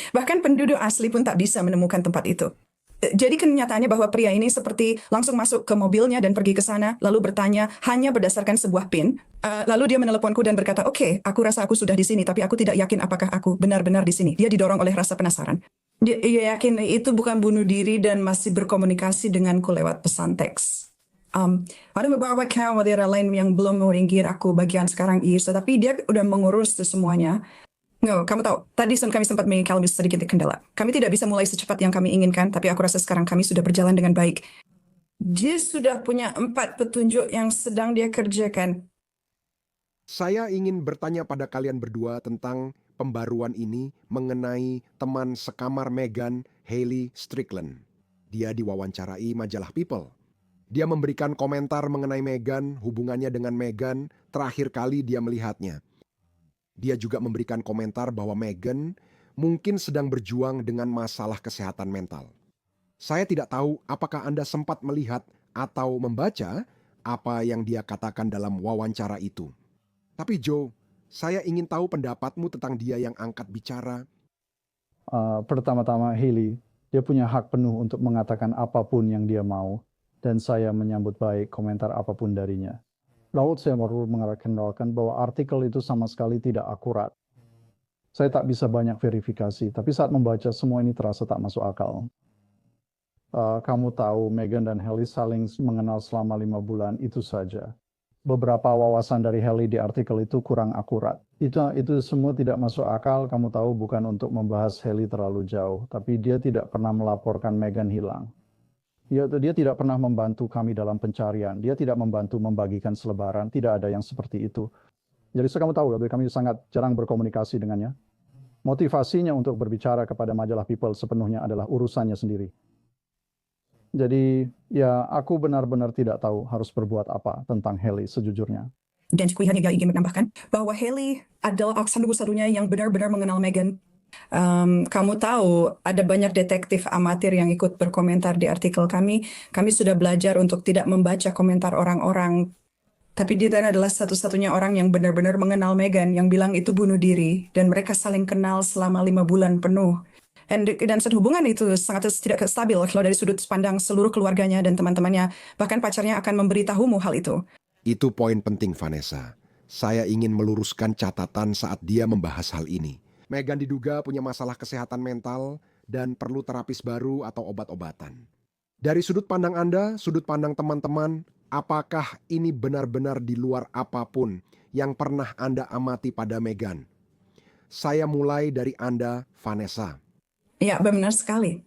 Bahkan penduduk asli pun tak bisa menemukan tempat itu. Jadi kenyataannya bahwa pria ini seperti langsung masuk ke mobilnya dan pergi ke sana, lalu bertanya hanya berdasarkan sebuah PIN. Lalu dia meneleponku dan berkata, oke, aku rasa aku sudah di sini, tapi aku tidak yakin apakah aku benar-benar di sini. Dia didorong oleh rasa penasaran. Dia yakin itu bukan bunuh diri dan masih berkomunikasi denganku lewat pesan teks. Ada beberapa kawan lain yang belum menginggir aku bagian sekarang tapi dia udah mengurus semuanya. No, kamu tahu, tadi kami sempat mengalami sedikit kendala. Kami tidak bisa mulai secepat yang kami inginkan, tapi aku rasa sekarang kami sudah berjalan dengan baik. Dia sudah punya 4 petunjuk yang sedang dia kerjakan.
Saya ingin bertanya pada kalian berdua tentang pembaruan ini mengenai teman sekamar Meghan, Hailey Strickland. Dia diwawancarai majalah People. Dia memberikan komentar mengenai Meghan, hubungannya dengan Meghan, terakhir kali dia melihatnya. Dia juga memberikan komentar bahwa Meghan mungkin sedang berjuang dengan masalah kesehatan mental. Saya tidak tahu apakah Anda sempat melihat atau membaca apa yang dia katakan dalam wawancara itu. Tapi Joe, saya ingin tahu pendapatmu tentang dia yang angkat bicara.
Pertama-tama Hailey, dia punya hak penuh untuk mengatakan apapun yang dia mau, dan saya menyambut baik komentar apapun darinya. Lalu saya baru mengenalkan bahwa artikel itu sama sekali tidak akurat. Saya tak bisa banyak verifikasi, tapi saat membaca semua ini terasa tak masuk akal. Kamu tahu Meghan dan Hailey saling mengenal selama 5 bulan, itu saja. Beberapa wawasan dari Hailey di artikel itu kurang akurat. Itu semua tidak masuk akal. Kamu tahu, bukan untuk membahas Hailey terlalu jauh, tapi dia tidak pernah melaporkan Meghan hilang. Dia tidak pernah membantu kami dalam pencarian. Dia tidak membantu membagikan selebaran. Tidak ada yang seperti itu. Jadi kamu tahu, kami sangat jarang berkomunikasi dengannya. Motivasinya untuk berbicara kepada majalah People sepenuhnya adalah urusannya sendiri. Jadi ya, aku benar-benar tidak tahu harus berbuat apa tentang Hailey sejujurnya.
Dan aku hanya ingin menambahkan bahwa Hailey adalah satu-satunya yang benar-benar mengenal Meghan. Kamu tahu, ada banyak detektif amatir yang ikut berkomentar di artikel kami. Kami sudah belajar untuk tidak membaca komentar orang-orang. Tapi dia adalah satu-satunya orang yang benar-benar mengenal Meghan, yang bilang itu bunuh diri. Dan mereka saling kenal selama 5 bulan penuh. Dan hubungan itu sangat tidak stabil kalau dari sudut pandang seluruh keluarganya dan teman-temannya. Bahkan pacarnya akan memberitahumu hal itu.
Itu poin penting, Vanessa. Saya ingin meluruskan catatan saat dia membahas hal ini. Meghan diduga punya masalah kesehatan mental dan perlu terapis baru atau obat-obatan. Dari sudut pandang Anda, sudut pandang teman-teman, apakah ini benar-benar di luar apapun yang pernah Anda amati pada Meghan? Saya mulai dari Anda, Vanessa.
Ya, benar sekali.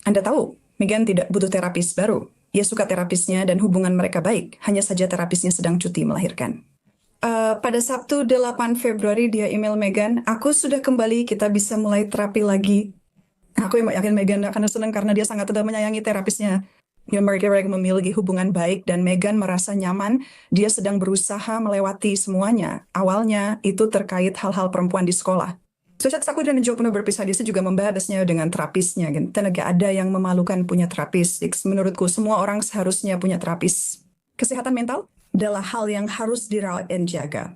Anda tahu, Meghan tidak butuh terapis baru. Ia suka terapisnya dan hubungan mereka baik. Hanya saja terapisnya sedang cuti melahirkan. Pada Sabtu 8 Februari dia email Meghan, aku sudah kembali, kita bisa mulai terapi lagi. Aku yakin Meghan akan senang karena dia sangat tidak menyayangi terapisnya. Ya, mereka memiliki hubungan baik dan Meghan merasa nyaman. Dia sedang berusaha melewati semuanya. Awalnya itu terkait hal-hal perempuan di sekolah. Saat aku dan Joe pernah berpisah, dia juga membahasnya dengan terapisnya. Dan gak ada yang memalukan punya terapis. Menurutku semua orang seharusnya punya terapis. Kesehatan mental adalah hal yang harus dirawat dan jaga.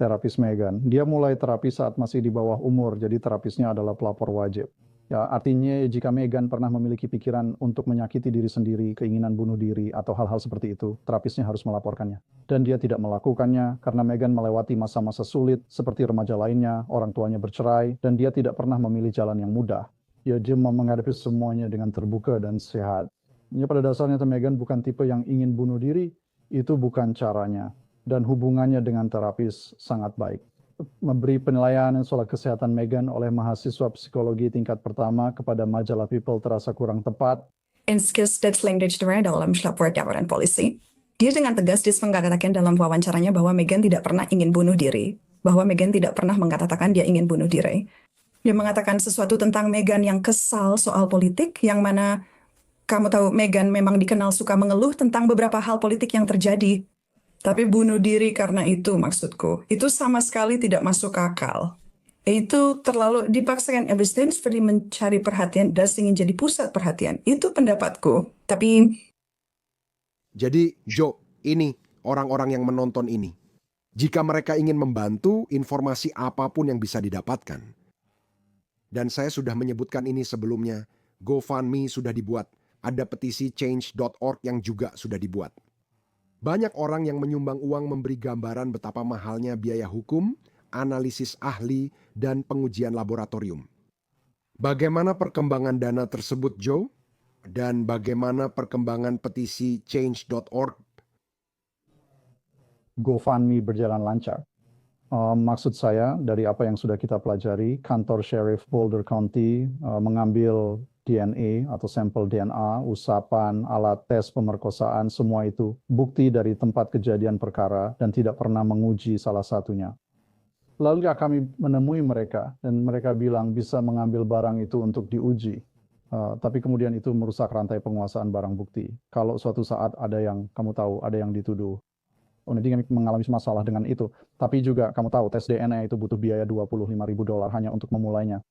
Terapis Meghan, dia mulai terapi saat masih di bawah umur, jadi terapisnya adalah pelapor wajib. Ya, artinya jika Meghan pernah memiliki pikiran untuk menyakiti diri sendiri, keinginan bunuh diri, atau hal-hal seperti itu, terapisnya harus melaporkannya. Dan dia tidak melakukannya karena Meghan melewati masa-masa sulit seperti remaja lainnya, orang tuanya bercerai, dan dia tidak pernah memilih jalan yang mudah. Dia mau menghadapi semuanya dengan terbuka dan sehat. Ya, pada dasarnya Meghan bukan tipe yang ingin bunuh diri, itu bukan caranya. Dan hubungannya dengan terapis sangat baik. Memberi penilaian soal kesehatan Meghan oleh mahasiswa psikologi tingkat pertama kepada majalah People terasa kurang tepat.
Dalam laporan polisi. Dia dengan tegas mengatakan dalam wawancaranya bahwa Meghan tidak pernah ingin bunuh diri. Bahwa Meghan tidak pernah mengatakan dia ingin bunuh diri. Dia mengatakan sesuatu tentang Meghan yang kesal soal politik, yang mana kamu tahu Meghan memang dikenal suka mengeluh tentang beberapa hal politik yang terjadi. Tapi bunuh diri karena itu maksudku. Itu sama sekali tidak masuk akal. Itu terlalu dipaksakan. Epstein seperti mencari perhatian dan ingin jadi pusat perhatian. Itu pendapatku. Tapi
Jadi, Joe, ini orang-orang yang menonton ini. Jika mereka ingin membantu, informasi apapun yang bisa didapatkan. Dan saya sudah menyebutkan ini sebelumnya, GoFundMe sudah dibuat. Ada petisi change.org yang juga sudah dibuat. Banyak orang yang menyumbang uang memberi gambaran betapa mahalnya biaya hukum, analisis ahli, dan pengujian laboratorium. Bagaimana perkembangan dana tersebut, Joe? Dan bagaimana perkembangan petisi change.org?
GoFundMe berjalan lancar. Maksud saya, dari apa yang sudah kita pelajari, kantor Sheriff Boulder County mengambil DNA atau sampel DNA, usapan, alat tes pemerkosaan, semua itu bukti dari tempat kejadian perkara dan tidak pernah menguji salah satunya. Lalu kami menemui mereka dan mereka bilang bisa mengambil barang itu untuk diuji. Tapi kemudian itu merusak rantai penguasaan barang bukti. Kalau suatu saat ada yang, kamu tahu, ada yang dituduh. Nanti kami mengalami masalah dengan itu. Tapi juga kamu tahu tes DNA itu butuh biaya $25.000 hanya untuk memulainya.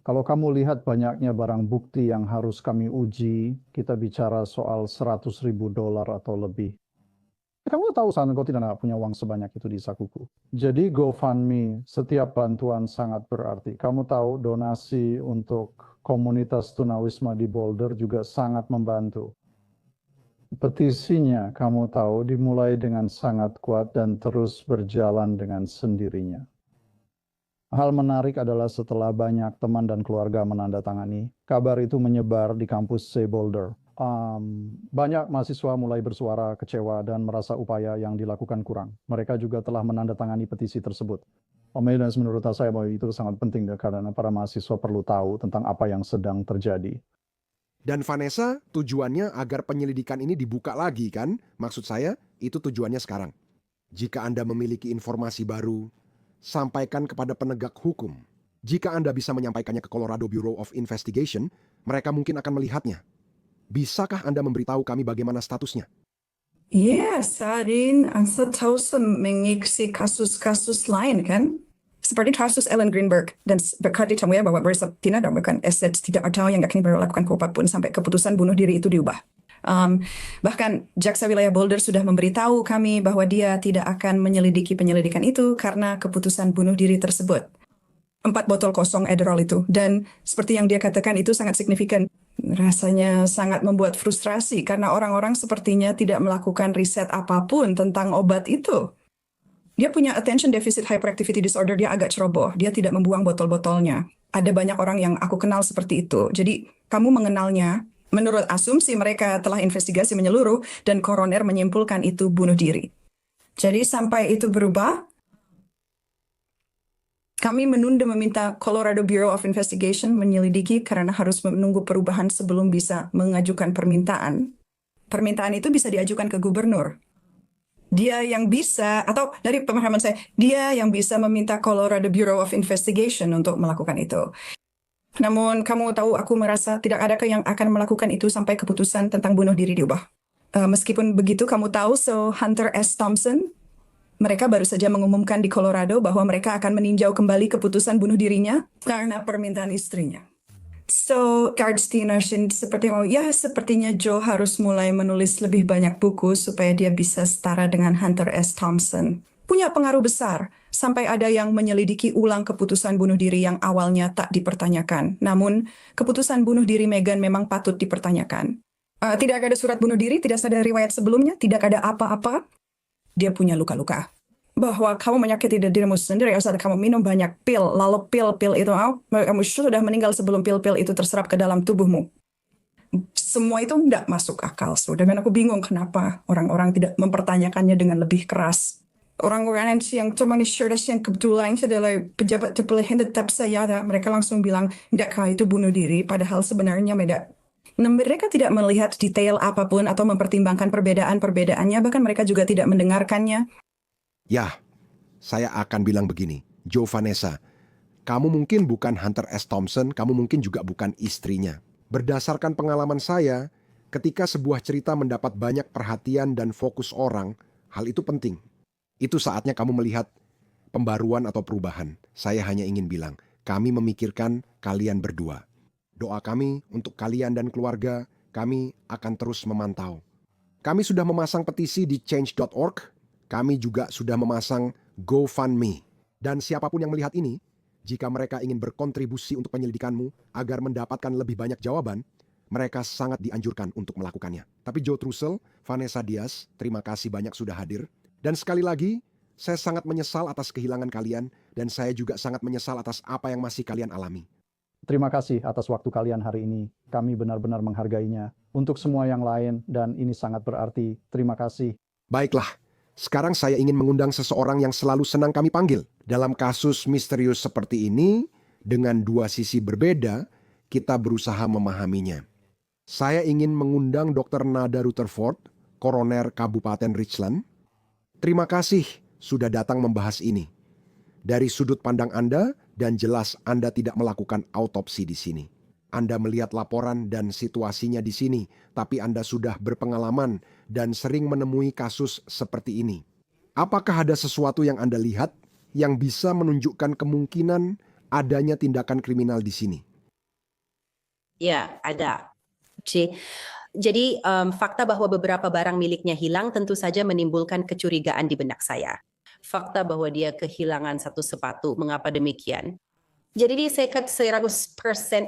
Kalau kamu lihat banyaknya barang bukti yang harus kami uji, kita bicara soal $100.000 atau lebih. Kamu tahu sana kau tidak punya uang sebanyak itu di sakuku. Jadi GoFundMe, setiap bantuan sangat berarti. Kamu tahu donasi untuk komunitas tunawisma di Boulder juga sangat membantu. Petisinya, kamu tahu, dimulai dengan sangat kuat dan terus berjalan dengan sendirinya. Hal menarik adalah setelah banyak teman dan keluarga menandatangani, kabar itu menyebar di kampus C. Boulder. Banyak mahasiswa mulai bersuara kecewa dan merasa upaya yang dilakukan kurang. Mereka juga telah menandatangani petisi tersebut. Dan menurut saya bahwa itu sangat penting karena para mahasiswa perlu tahu tentang apa yang sedang terjadi.
Dan Vanessa, tujuannya agar penyelidikan ini dibuka lagi kan? Maksud saya, itu tujuannya sekarang. Jika Anda memiliki informasi baru, sampaikan kepada penegak hukum. Jika Anda bisa menyampaikannya ke Colorado Bureau of Investigation, mereka mungkin akan melihatnya. Bisakah Anda memberitahu kami bagaimana statusnya?
Sarin, Anda tahu mengisi kasus-kasus lain kan? Seperti kasus Ellen Greenberg, dan berkat ditemukan bahwa bersama tidak bukan aset tidak ada yang akan berlakukan apapun sampai keputusan bunuh diri itu diubah. Bahkan Jaksa Wilayah Boulder sudah memberitahu kami bahwa dia tidak akan menyelidiki penyelidikan itu karena keputusan bunuh diri tersebut. 4 botol kosong Adderall itu. Dan seperti yang dia katakan itu sangat signifikan. Rasanya sangat membuat frustrasi karena orang-orang sepertinya tidak melakukan riset apapun tentang obat itu. Dia punya attention deficit hyperactivity disorder, dia agak ceroboh. Dia tidak membuang botol-botolnya. Ada banyak orang yang aku kenal seperti itu. Jadi kamu mengenalnya. Menurut asumsi mereka telah investigasi menyeluruh dan koroner menyimpulkan itu bunuh diri. Jadi sampai itu berubah, kami menunda meminta Colorado Bureau of Investigation menyelidiki karena harus menunggu perubahan sebelum bisa mengajukan permintaan. Permintaan itu bisa diajukan ke gubernur. Dia yang bisa, atau dari pemahaman saya, dia yang bisa meminta Colorado Bureau of Investigation untuk melakukan itu. Namun kamu tahu aku merasa tidak ada yang akan melakukan itu sampai keputusan tentang bunuh diri diubah. Meskipun begitu kamu tahu Hunter S. Thompson, mereka baru saja mengumumkan di Colorado bahwa mereka akan meninjau kembali keputusan bunuh dirinya karena permintaan istrinya. Sepertinya Joe harus mulai menulis lebih banyak buku supaya dia bisa setara dengan Hunter S. Thompson. Punya pengaruh besar. sampai ada yang menyelidiki ulang keputusan bunuh diri yang awalnya tak dipertanyakan. Namun, keputusan bunuh diri Meghan memang patut dipertanyakan. Tidak ada surat bunuh diri, tidak ada riwayat sebelumnya, tidak ada apa-apa. Dia punya luka-luka. Bahwa kamu menyakiti dirimu sendiri saat kamu minum banyak pil, lalu pil-pil itu, kamu sudah meninggal sebelum pil-pil itu terserap ke dalam tubuhmu. Semua itu tidak masuk akal. Dan aku bingung kenapa orang-orang tidak mempertanyakannya dengan lebih keras. Orang-orang yang cuma yang kebetulan adalah pejabat terpilih tetap saya, mereka langsung bilang, tidakkah itu bunuh diri, padahal sebenarnya tidak. Mereka tidak melihat detail apapun atau mempertimbangkan perbedaan-perbedaannya, bahkan mereka juga tidak mendengarkannya.
Ya, saya akan bilang begini, Jo Vanessa, kamu mungkin bukan Hunter S. Thompson, kamu mungkin juga bukan istrinya. Berdasarkan pengalaman saya, ketika sebuah cerita mendapat banyak perhatian dan fokus orang, hal itu penting. Itu saatnya kamu melihat pembaruan atau perubahan. Saya hanya ingin bilang, kami memikirkan kalian berdua. Doa kami untuk kalian dan keluarga, kami akan terus memantau. Kami sudah memasang petisi di change.org, kami juga sudah memasang GoFundMe. Dan siapapun yang melihat ini, jika mereka ingin berkontribusi untuk penyelidikanmu agar mendapatkan lebih banyak jawaban, mereka sangat dianjurkan untuk melakukannya. Tapi Joe Trussell, Vanessa Diaz, terima kasih banyak sudah hadir. Dan sekali lagi, saya sangat menyesal atas kehilangan kalian dan saya juga sangat menyesal atas apa yang masih kalian alami.
Terima kasih atas waktu kalian hari ini. Kami benar-benar menghargainya. Untuk semua yang lain, dan ini sangat berarti, terima kasih.
Baiklah, sekarang saya ingin mengundang seseorang yang selalu senang kami panggil. Dalam kasus misterius seperti ini, dengan dua sisi berbeda, kita berusaha memahaminya. Saya ingin mengundang Dr. Nada Rutherford, Koroner Kabupaten Richland. Terima kasih sudah datang membahas ini. Dari sudut pandang Anda, dan jelas Anda tidak melakukan autopsi di sini. Anda melihat laporan dan situasinya di sini, tapi Anda sudah berpengalaman dan sering menemui kasus seperti ini. Apakah ada sesuatu yang Anda lihat yang bisa menunjukkan kemungkinan adanya tindakan kriminal di sini?
Ya, ada. Jadi fakta bahwa beberapa barang miliknya hilang tentu saja menimbulkan kecurigaan di benak saya. Fakta bahwa dia kehilangan satu sepatu, mengapa demikian? Jadi saya 100%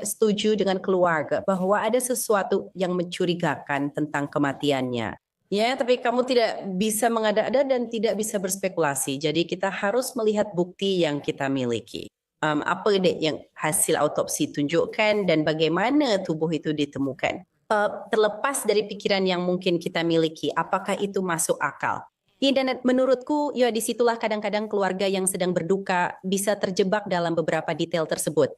setuju dengan keluarga bahwa ada sesuatu yang mencurigakan tentang kematiannya. Ya, tapi kamu tidak bisa mengada-ada dan tidak bisa berspekulasi. Jadi kita harus melihat bukti yang kita miliki. Apa yang hasil autopsi tunjukkan dan bagaimana tubuh itu ditemukan. Terlepas dari pikiran yang mungkin kita miliki, apakah itu masuk akal? Dan menurutku, ya disitulah kadang-kadang keluarga yang sedang berduka bisa terjebak dalam beberapa detail tersebut.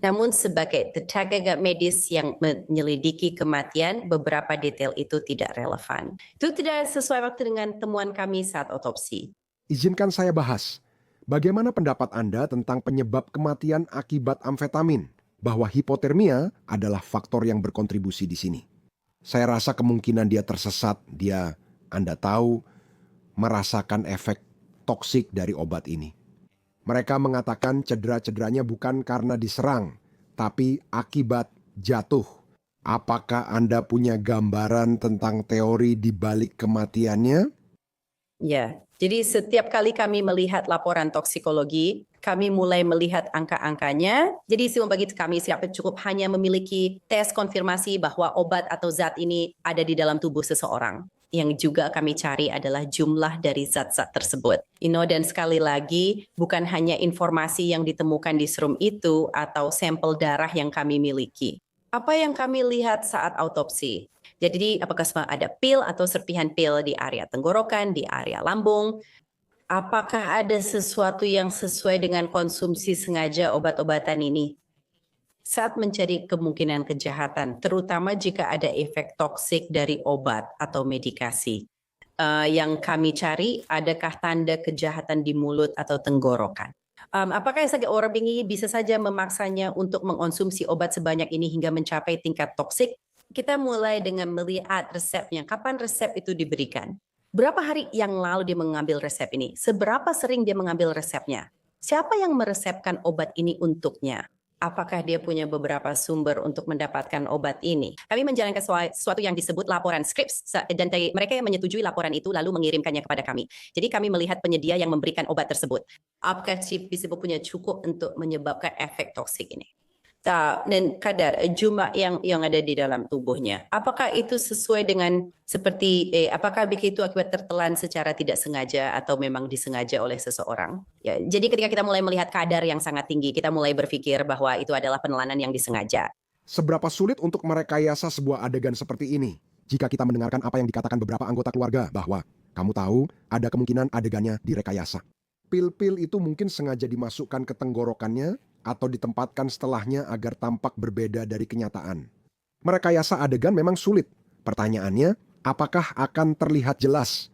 Namun sebagai tenaga medis yang menyelidiki kematian, beberapa detail itu tidak relevan. Itu tidak sesuai waktu dengan temuan kami saat autopsi.
Izinkan saya bahas. Bagaimana pendapat Anda tentang penyebab kematian akibat amfetamin? Bahwa hipotermia adalah faktor yang berkontribusi di sini. Saya rasa kemungkinan dia tersesat, Anda tahu, merasakan efek toksik dari obat ini. Mereka mengatakan cedera-cederanya bukan karena diserang, tapi akibat jatuh. Apakah Anda punya gambaran tentang teori di balik kematiannya?
Ya, jadi setiap kali kami melihat laporan toksikologi, kami mulai melihat angka-angkanya. Jadi bagi kami cukup hanya memiliki tes konfirmasi bahwa obat atau zat ini ada di dalam tubuh seseorang. Yang juga kami cari adalah jumlah dari zat-zat tersebut. Dan sekali lagi, bukan hanya informasi yang ditemukan di serum itu atau sampel darah yang kami miliki. Apa yang kami lihat saat autopsi? Jadi apakah ada pil atau serpihan pil di area tenggorokan, di area lambung? Apakah ada sesuatu yang sesuai dengan konsumsi sengaja obat-obatan ini? Saat mencari kemungkinan kejahatan, terutama jika ada efek toksik dari obat atau medikasi. Yang kami cari, adakah tanda kejahatan di mulut atau tenggorokan? Apakah orang ini bisa saja memaksanya untuk mengonsumsi obat sebanyak ini hingga mencapai tingkat toksik? Kita mulai dengan melihat resepnya. Kapan resep itu diberikan? Berapa hari yang lalu dia mengambil resep ini? Seberapa sering dia mengambil resepnya? Siapa yang meresepkan obat ini untuknya? apakah dia punya beberapa sumber untuk mendapatkan obat ini. Kami menjalankan sesuatu yang disebut laporan scripts, dan mereka yang menyetujui laporan itu lalu mengirimkannya kepada kami. Jadi kami melihat penyedia yang memberikan obat tersebut. Apakah si visible punya cukup untuk menyebabkan efek toksik ini? Dan kadar jumlah yang ada di dalam tubuhnya. Apakah itu sesuai dengan seperti apakah begitu akibat tertelan secara tidak sengaja atau memang disengaja oleh seseorang? Ya, jadi ketika kita mulai melihat kadar yang sangat tinggi, kita mulai berpikir bahwa itu adalah penelanan yang disengaja.
Seberapa sulit untuk merekayasa sebuah adegan seperti ini? Jika kita mendengarkan apa yang dikatakan beberapa anggota keluarga bahwa kamu tahu ada kemungkinan adegannya direkayasa. Pil-pil itu mungkin sengaja dimasukkan ke tenggorokannya atau ditempatkan setelahnya agar tampak berbeda dari kenyataan. Merekayasa adegan memang sulit. Pertanyaannya, apakah akan terlihat jelas?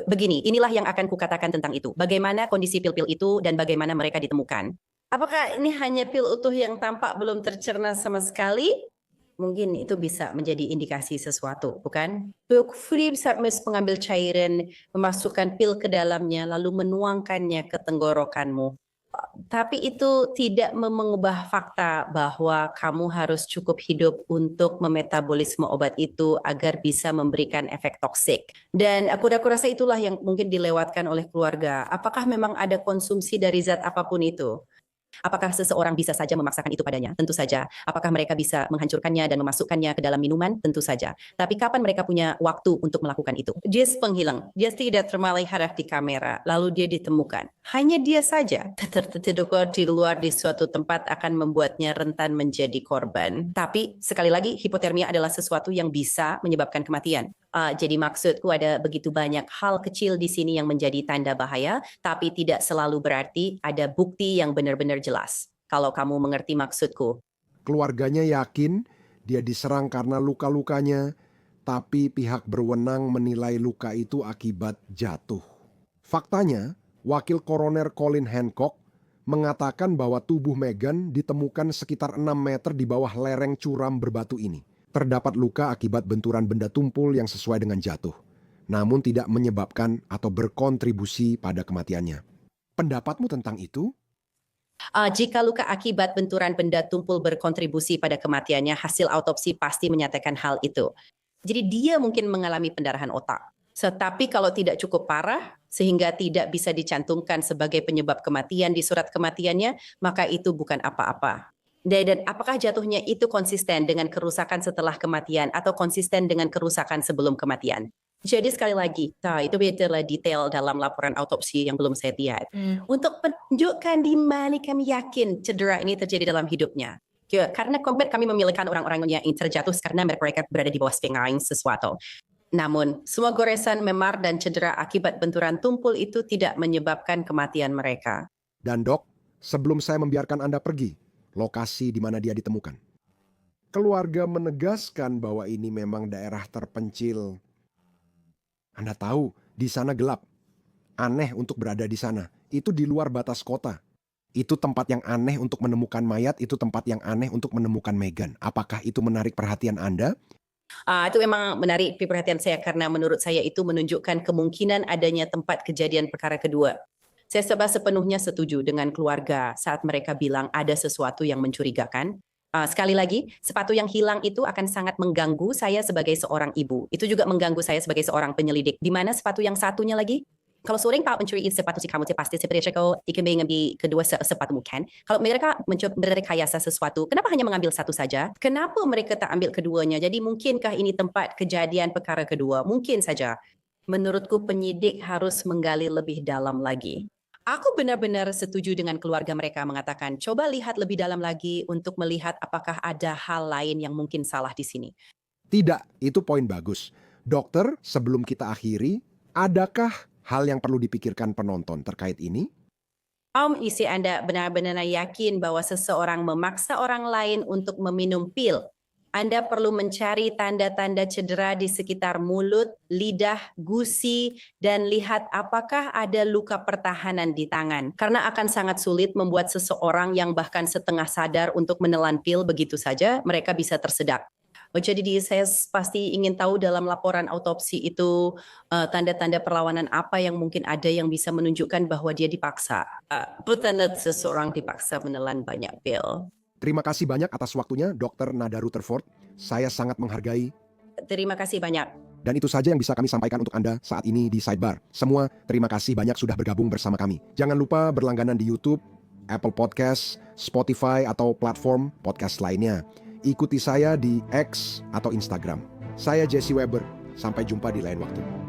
Begini, inilah yang akan kukatakan tentang itu. Bagaimana kondisi pil-pil itu dan bagaimana mereka ditemukan. Apakah ini hanya pil utuh yang tampak belum tercerna sama sekali? Mungkin itu bisa menjadi indikasi sesuatu, bukan? Dok Free bisa mengambil cairan, memasukkan pil ke dalamnya, lalu menuangkannya ke tenggorokanmu. Tapi itu tidak mengubah fakta bahwa kamu harus cukup hidup untuk memetabolisme obat itu agar bisa memberikan efek toksik. Dan aku rasa itulah yang mungkin dilewatkan oleh keluarga. Apakah memang ada konsumsi dari zat apapun itu? Apakah seseorang bisa saja memaksakan itu padanya? Tentu saja. Apakah mereka bisa menghancurkannya dan memasukkannya ke dalam minuman? Tentu saja. Tapi kapan mereka punya waktu untuk melakukan itu? Dia penghilang. Dia tidak terlihat di kamera. Lalu dia ditemukan. Hanya dia saja. Terdekat di luar di suatu tempat akan membuatnya rentan menjadi korban. Tapi sekali lagi, hipotermia adalah sesuatu yang bisa menyebabkan kematian. Jadi maksudku ada begitu banyak hal kecil di sini yang menjadi tanda bahaya, tapi tidak selalu berarti ada bukti yang benar-benar jelas. Kalau kamu mengerti maksudku.
Keluarganya yakin dia diserang karena luka-lukanya, tapi pihak berwenang menilai luka itu akibat jatuh. Faktanya, Wakil Koroner Colin Hancock mengatakan bahwa tubuh Meghan ditemukan sekitar 6 meter di bawah lereng curam berbatu ini. Terdapat luka akibat benturan benda tumpul yang sesuai dengan jatuh, namun tidak menyebabkan atau berkontribusi pada kematiannya. Pendapatmu tentang itu?
Jika luka akibat benturan benda tumpul berkontribusi pada kematiannya, hasil autopsi pasti menyatakan hal itu. Jadi dia mungkin mengalami pendarahan otak. Tetapi kalau tidak cukup parah, sehingga tidak bisa dicantumkan sebagai penyebab kematian di surat kematiannya, maka itu bukan apa-apa. Dan apakah jatuhnya itu konsisten dengan kerusakan setelah kematian atau konsisten dengan kerusakan sebelum kematian? Jadi sekali lagi, itu adalah detail dalam laporan autopsi yang belum saya lihat. Untuk menunjukkan di mana kami yakin cedera ini terjadi dalam hidupnya. Karena kami memilihkan orang-orang yang terjatuh karena mereka berada di bawah pengaruh sesuatu. Namun, semua goresan, memar, dan cedera akibat benturan tumpul itu tidak menyebabkan kematian mereka.
Dan dok, sebelum saya membiarkan Anda pergi, lokasi di mana dia ditemukan. Keluarga menegaskan bahwa ini memang daerah terpencil. Anda tahu, di sana gelap. Aneh untuk berada di sana. Itu di luar batas kota. Itu tempat yang aneh untuk menemukan mayat, itu tempat yang aneh untuk menemukan Meghan. Apakah itu menarik perhatian Anda?
Itu memang menarik perhatian saya karena menurut saya itu menunjukkan kemungkinan adanya tempat kejadian perkara kedua. Saya sepenuhnya setuju dengan keluarga saat mereka bilang ada sesuatu yang mencurigakan. Sekali lagi, sepatu yang hilang itu akan sangat mengganggu saya sebagai seorang ibu. Itu juga mengganggu saya sebagai seorang penyelidik. Di mana sepatu yang satunya lagi? Kalau seorang Pak mencuri sepatu si kamu, pasti seperti kau ikan mengambil kedua sepatu kan? Kalau mereka mencoba merekayasa sesuatu, kenapa hanya mengambil satu saja? Kenapa mereka tak ambil keduanya? Jadi mungkinkah ini tempat kejadian perkara kedua? Mungkin saja. Menurutku penyidik harus menggali lebih dalam lagi. Aku benar-benar setuju dengan keluarga mereka mengatakan, coba lihat lebih dalam lagi untuk melihat apakah ada hal lain yang mungkin salah di sini.
Tidak, itu poin bagus. Dokter, sebelum kita akhiri, adakah hal yang perlu dipikirkan penonton terkait ini?
Isi Anda benar-benar yakin bahwa seseorang memaksa orang lain untuk meminum pil. Anda perlu mencari tanda-tanda cedera di sekitar mulut, lidah, gusi, dan lihat apakah ada luka pertahanan di tangan. Karena akan sangat sulit membuat seseorang yang bahkan setengah sadar untuk menelan pil begitu saja, mereka bisa tersedak. Jadi saya pasti ingin tahu dalam laporan autopsi itu tanda-tanda perlawanan apa yang mungkin ada yang bisa menunjukkan bahwa dia dipaksa. Pertanda seseorang dipaksa menelan banyak pil.
Terima kasih banyak atas waktunya, Dr. Nada Rutherford. Saya sangat menghargai.
Terima kasih banyak.
Dan itu saja yang bisa kami sampaikan untuk Anda saat ini di Sidebar. Semua, terima kasih banyak sudah bergabung bersama kami. Jangan lupa berlangganan di YouTube, Apple Podcast, Spotify, atau platform podcast lainnya. Ikuti saya di X atau Instagram. Saya Jesse Weber. Sampai jumpa di lain waktu.